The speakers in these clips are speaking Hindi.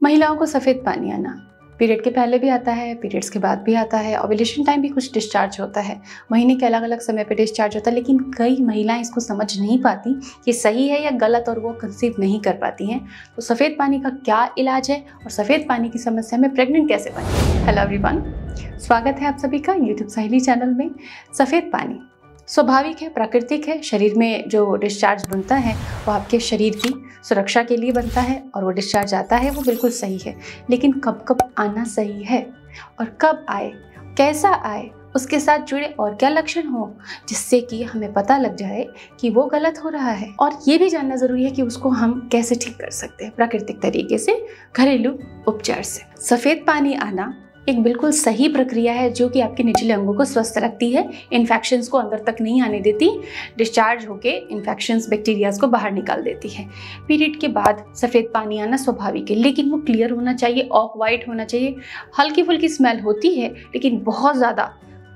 महिलाओं को सफ़ेद पानी आना पीरियड के पहले भी आता है, पीरियड्स के बाद भी आता है, ओव्यूलेशन टाइम भी कुछ डिस्चार्ज होता है, महीने के अलग अलग समय पे डिस्चार्ज होता है। लेकिन कई महिलाएं इसको समझ नहीं पाती कि सही है या गलत, और वो कंसीव नहीं कर पाती हैं। तो सफ़ेद पानी का क्या इलाज है और सफ़ेद पानी की समस्या में प्रेग्नेंट कैसे बने। हेलो एवरीवन, स्वागत है आप सभी का यूट्यूब साहिली चैनल में। सफ़ेद पानी स्वाभाविक है, प्राकृतिक है। शरीर में जो डिस्चार्ज बनता है वो आपके शरीर की सुरक्षा के लिए बनता है, और वो डिस्चार्ज आता है वो बिल्कुल सही है। लेकिन कब कब आना सही है और कब आए, कैसा आए, उसके साथ जुड़े और क्या लक्षण हो जिससे कि हमें पता लग जाए कि वो गलत हो रहा है। और ये भी जानना ज़रूरी है कि उसको हम कैसे ठीक कर सकते हैं प्राकृतिक तरीके से, घरेलू उपचार से। सफ़ेद पानी आना एक बिल्कुल सही प्रक्रिया है जो कि आपके निचले अंगों को स्वस्थ रखती है, इन्फेक्शंस को अंदर तक नहीं आने देती, डिस्चार्ज होके इन्फेक्शंस, बैक्टीरियाज को बाहर निकाल देती है। पीरियड के बाद सफ़ेद पानी आना स्वाभाविक है, लेकिन वो क्लियर होना चाहिए, ऑफ वाइट होना चाहिए। हल्की फुल्की स्मेल होती है लेकिन बहुत ज़्यादा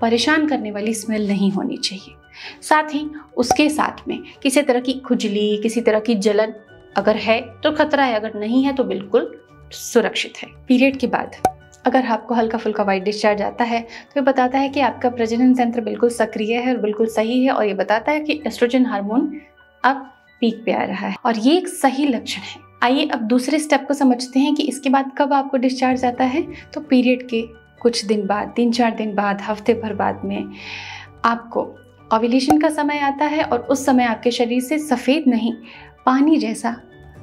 परेशान करने वाली स्मेल नहीं होनी चाहिए। साथ ही उसके साथ में किसी तरह की खुजली, किसी तरह की जलन अगर है तो खतरा है, अगर नहीं है तो बिल्कुल सुरक्षित है। पीरियड के बाद अगर आपको हल्का फुल्का वाइट डिस्चार्ज आता है तो ये बताता है कि आपका प्रजनन तंत्र बिल्कुल सक्रिय है और बिल्कुल सही है, और ये बताता है कि एस्ट्रोजन हार्मोन अब पीक पे आ रहा है, और ये एक सही लक्षण है। आइए अब दूसरे स्टेप को समझते हैं कि इसके बाद कब आपको डिस्चार्ज आता है। तो पीरियड के कुछ दिन बाद, 3-4 दिन बाद, हफ्ते भर बाद में आपको ओव्यूलेशन का समय आता है, और उस समय आपके शरीर से सफ़ेद नहीं, पानी जैसा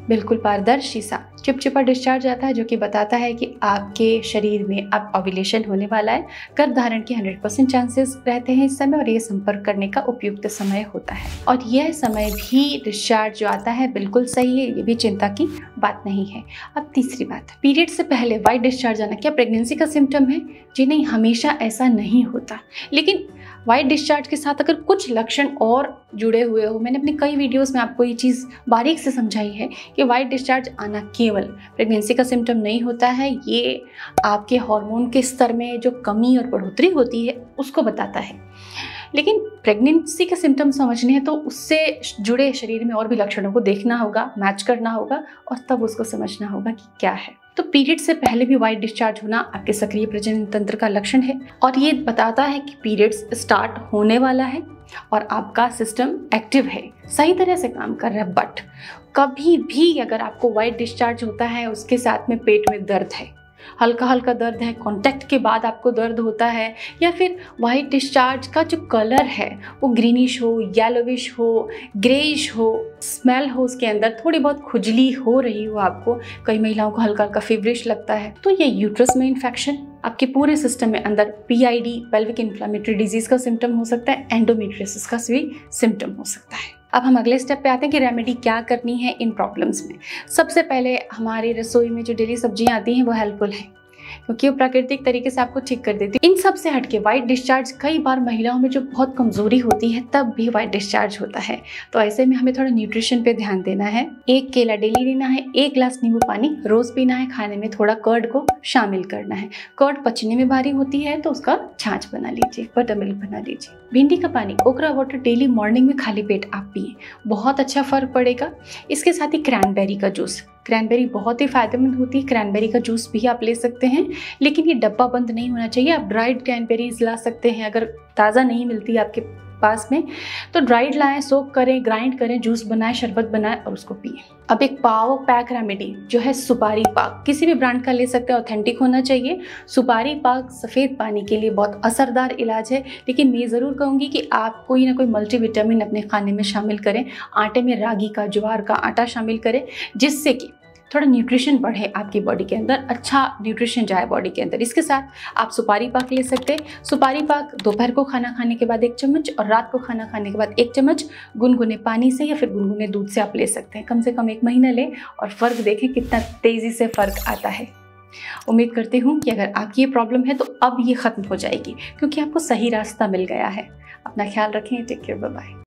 बिल्कुल पारदर्शी सा चिपचिपा डिस्चार्ज आता है, जो कि बताता है कि आपके शरीर में अब ओव्यूलेशन होने वाला है। गर्भधारण के 100% चांसेस रहते हैं इस समय, और ये संपर्क करने का उपयुक्त समय होता है। और यह समय भी डिस्चार्ज जो आता है बिल्कुल सही है, ये भी चिंता की बात नहीं है। अब तीसरी बात, पीरियड से पहले वाइट डिस्चार्ज आना क्या प्रेगनेंसी का सिम्टम है? जी नहीं, हमेशा ऐसा नहीं होता। लेकिन वाइट डिस्चार्ज के साथ अगर कुछ लक्षण और जुड़े हुए हो, मैंने अपने कई वीडियोस में आपको ये चीज़ बारीक से समझाई है कि वाइट डिस्चार्ज आना केवल प्रेगनेंसी का सिम्टम नहीं होता है, ये आपके हार्मोन के स्तर में जो कमी और बढ़ोतरी होती है उसको बताता है। लेकिन प्रेगनेंसी के सिम्टम समझने हैं तो उससे जुड़े शरीर में और भी लक्षणों को देखना होगा, मैच करना होगा, और तब उसको समझना होगा कि क्या है। तो पीरियड से पहले भी वाइट डिस्चार्ज होना आपके सक्रिय प्रजनन तंत्र का लक्षण है, और ये बताता है कि पीरियड्स स्टार्ट होने वाला है और आपका सिस्टम एक्टिव है, सही तरह से काम कर रहा है। बट कभी भी अगर आपको वाइट डिस्चार्ज होता है, उसके साथ में पेट में दर्द है, हल्का हल्का दर्द है, कांटेक्ट के बाद आपको दर्द होता है, या फिर वाइट डिस्चार्ज का जो कलर है वो ग्रीनिश हो, येलोविश हो, ग्रेइश हो, स्मेल हो, उसके अंदर थोड़ी बहुत खुजली हो रही हो, आपको कई महिलाओं को हल्का हल्का फीवरिश लगता है, तो ये यूट्रस में इन्फेक्शन, आपके पूरे सिस्टम में अंदर PID, पेल्विक इन्फ्लेमेटरी डिजीज का सिम्टम हो सकता है, एंडोमेट्रियोसिस का भी सिम्टम हो सकता है। अब हम अगले स्टेप पे आते हैं कि रेमेडी क्या करनी है इन प्रॉब्लम्स में। सबसे पहले हमारी रसोई में जो डेली सब्जियां आती हैं वो हेल्पफुल हैं, क्योंकि वो प्राकृतिक तरीके से आपको ठीक कर देती है। इन सब से हटके वाइट डिस्चार्ज कई बार महिलाओं में जो बहुत कमजोरी होती है तब भी वाइट डिस्चार्ज होता है, तो ऐसे में हमें थोड़ा न्यूट्रिशन पे ध्यान देना है। 1 केला डेली लेना है, 1 ग्लास नींबू पानी रोज पीना है, खाने में थोड़ा कर्ड को शामिल करना है। कर्ड पचने में भारी होती है तो उसका छाछ बना लीजिए, बटर मिल्क बना लीजिए। भिंडी का पानी, ओकरा वाटर डेली मॉर्निंग में खाली पेट आप पिए, बहुत अच्छा फर्क पड़ेगा। इसके साथ ही क्रैनबेरी का जूस, क्रैनबेरी बहुत ही फायदेमंद होती है, क्रैनबेरी का जूस भी आप ले सकते हैं, लेकिन ये डब्बा बंद नहीं होना चाहिए। आप ड्राइड क्रैनबेरीज ला सकते हैं, अगर ताज़ा नहीं मिलती आपके पास में तो ड्राइड लाएं, सोक करें, ग्राइंड करें, जूस बनाएं, शरबत बनाएं और उसको पिए। अब एक पाव पैक रेमेडी जो है सुपारी पाक, किसी भी ब्रांड का ले सकते हैं, ऑथेंटिक होना चाहिए। सुपारी पाक सफ़ेद पानी के लिए बहुत असरदार इलाज है, लेकिन मैं ज़रूर कहूँगी कि आप कोई ना कोई मल्टीविटामिन अपने खाने में शामिल करें। आटे में रागी का, ज्वार का आटा शामिल करें, जिससे कि थोड़ा न्यूट्रिशन बढ़े आपकी बॉडी के अंदर, अच्छा न्यूट्रिशन जाए बॉडी के अंदर। इसके साथ आप सुपारी पाक ले सकते हैं। सुपारी पाक दोपहर को खाना खाने के बाद 1 चम्मच और रात को खाना खाने के बाद 1 चम्मच गुनगुने पानी से या फिर गुनगुने दूध से आप ले सकते हैं। कम से कम 1 महीना लें और फ़र्क देखें कितना तेज़ी से फ़र्क आता है। उम्मीद करती हूँ कि अगर आपकी ये प्रॉब्लम है तो अब ये ख़त्म हो जाएगी, क्योंकि आपको सही रास्ता मिल गया है। अपना ख्याल रखें, टेक केयर, बाय बाय।